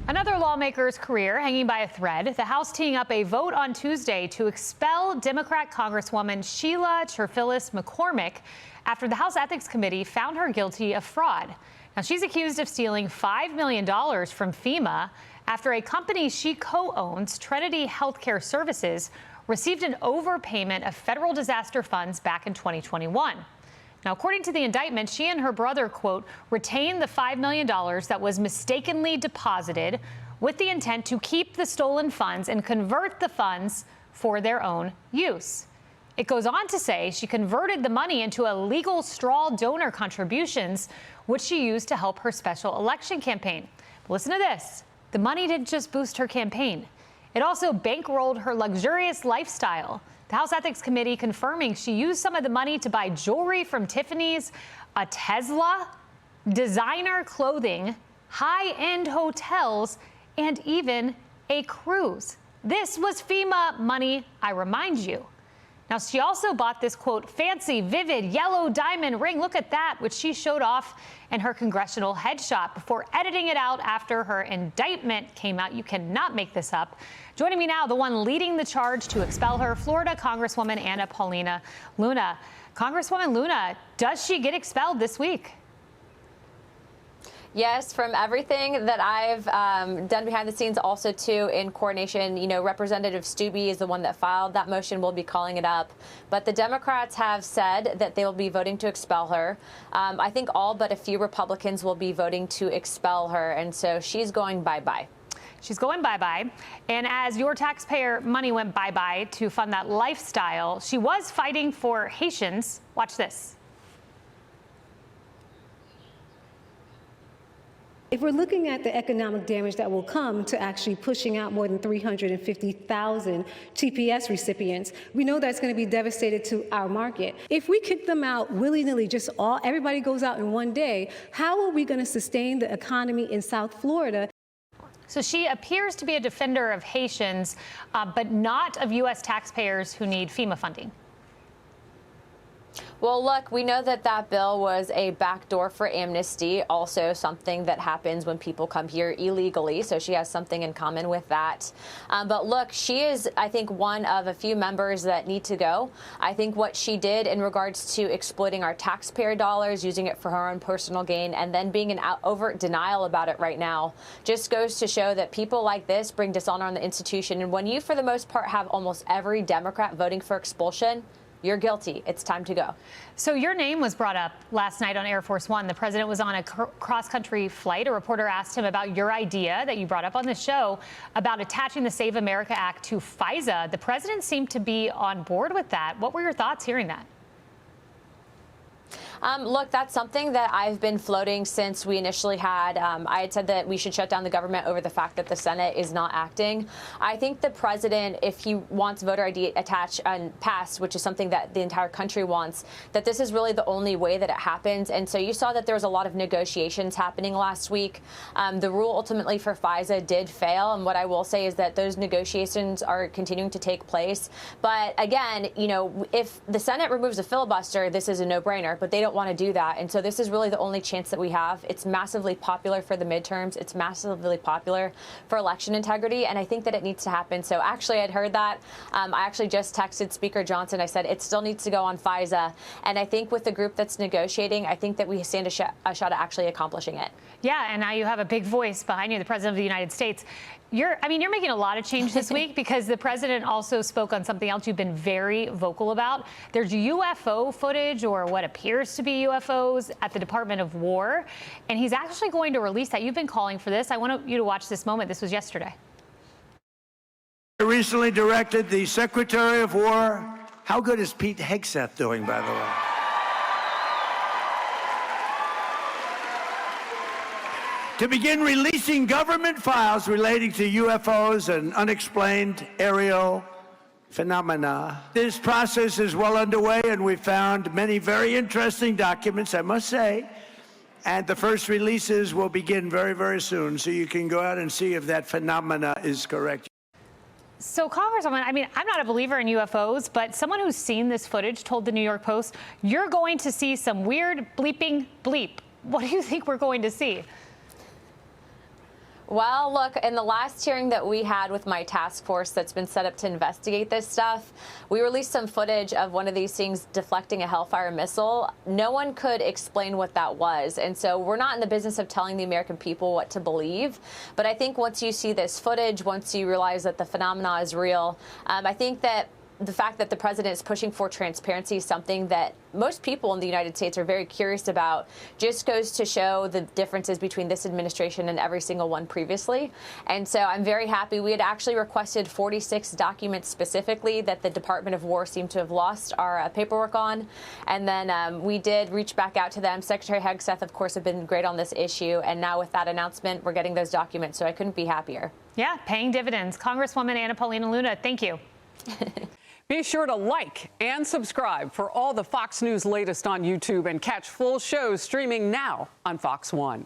Another lawmaker's career hanging by a thread. The House teeing up a vote on Tuesday to expel Democrat Congresswoman Sheila Cherfilus-McCormick after the House Ethics Committee found her guilty of fraud. Now, she's accused of stealing $5 million from FEMA after a company she co-owns, Trinity Healthcare Services, received an overpayment of federal disaster funds back in 2021. Now, according to the indictment, she and her brother, quote, retained the $5 million that was mistakenly deposited with the intent to keep the stolen funds and convert the funds for their own use. It goes on to say she converted the money into illegal straw donor contributions, which she used to help her special election campaign. But listen to this. The money didn't just boost her campaign. It also bankrolled her luxurious lifestyle. The House Ethics Committee confirming she used some of the money to buy jewelry from Tiffany's, a Tesla, designer clothing, high-end hotels, and even a cruise. This was FEMA money, I remind you. Now, she also bought this, quote, fancy, vivid, yellow diamond ring. Look at that, which she showed off in her congressional headshot before editing it out after her indictment came out. You cannot make this up. Joining me now, the one leading the charge to expel her, Florida Congresswoman Paulina Luna. Congresswoman Luna, does she get expelled this week? Yes, from everything that I've done behind the scenes, also too in coordination, Representative Stubbe is the one that filed that motion. We'll be calling it up. But the Democrats have said that they will be voting to expel her. I think all but a few Republicans will be voting to expel her. And so she's going bye-bye. She's going bye-bye. And as your taxpayer money went bye-bye to fund that lifestyle, she was fighting for Haitians. Watch this. If we're looking at the economic damage that will come to actually pushing out more than 350,000 TPS recipients, we know that's going to be devastated to our market. If we kick them out willy-nilly, everybody goes out in one day, how are we going to sustain the economy in South Florida? So she appears to be a defender of Haitians, but not of U.S. taxpayers who need FEMA funding. Well, look, we know that that bill was a backdoor for amnesty, also something that happens when people come here illegally. So she has something in common with that. But look, she is, I think, one of a few members that need to go. I think what she did in regards to exploiting our taxpayer dollars, using it for her own personal gain, and then being in overt denial about it right now, just goes to show that people like this bring dishonor on the institution. And when you, for the most part, have almost every Democrat voting for expulsion, you're guilty. It's time to go. So your name was brought up last night on Air Force One. The president was on a cross-country flight. A reporter asked him about your idea that you brought up on the show about attaching the Save America Act to FISA. The president seemed to be on board with that. What were your thoughts hearing that? Look, that's something that I've been floating since we initially had. I had said that we should shut down the government over the fact that the Senate is not acting. I think the president, if he wants voter ID attached and passed, which is something that the entire country wants, that this is really the only way that it happens. And so you saw that there was a lot of negotiations happening last week. The rule ultimately for FISA did fail. And what I will say is that those negotiations are continuing to take place. But again, if the Senate removes a filibuster, this is a no-brainer. But they don't want to do that. And so this is really the only chance that we have. It's massively popular for the midterms. It's massively popular for election integrity. And I think that it needs to happen. So actually, I'd heard that. I actually just texted Speaker Johnson. I said it still needs to go on FISA. And I think with the group that's negotiating, I think that we stand a shot at actually accomplishing it. Yeah, and now you have a big voice behind you, the president of the United States. You're making a lot of change this week because the president also spoke on something else you've been very vocal about. There's UFO footage, or what appears to be UFOs, at the Department of War, and he's actually going to release that. You've been calling for this. I want you to watch this moment. This was yesterday. I recently directed the Secretary of War. How good is Pete Hegseth doing, by the way? To begin releasing government files relating to UFOs and unexplained aerial phenomena. This process is well underway, and we found many very interesting documents, I must say. And the first releases will begin very, very soon, so you can go out and see if that phenomena is correct. So, Congresswoman, I'm not a believer in UFOs, but someone who's seen this footage told the New York Post, you're going to see some weird bleeping bleep. What do you think we're going to see? Well, look, in the last hearing that we had with my task force that's been set up to investigate this stuff, we released some footage of one of these things deflecting a Hellfire missile. No one could explain what that was. And so we're not in the business of telling the American people what to believe. But I think once you see this footage, once you realize that the phenomena is real, I think that the fact that the president is pushing for transparency is something that most people in the United States are very curious about. Just goes to show the differences between this administration and every single one previously. And so I'm very happy. We had actually requested 46 documents specifically that the Department of War seemed to have lost our paperwork on. And then we did reach back out to them. Secretary Hegseth, of course, have been great on this issue. And now with that announcement, we're getting those documents. So I couldn't be happier. Yeah, paying dividends. Congresswoman Paulina Luna, thank you. Be sure to like and subscribe for all the Fox News latest on YouTube and catch full shows streaming now on Fox One.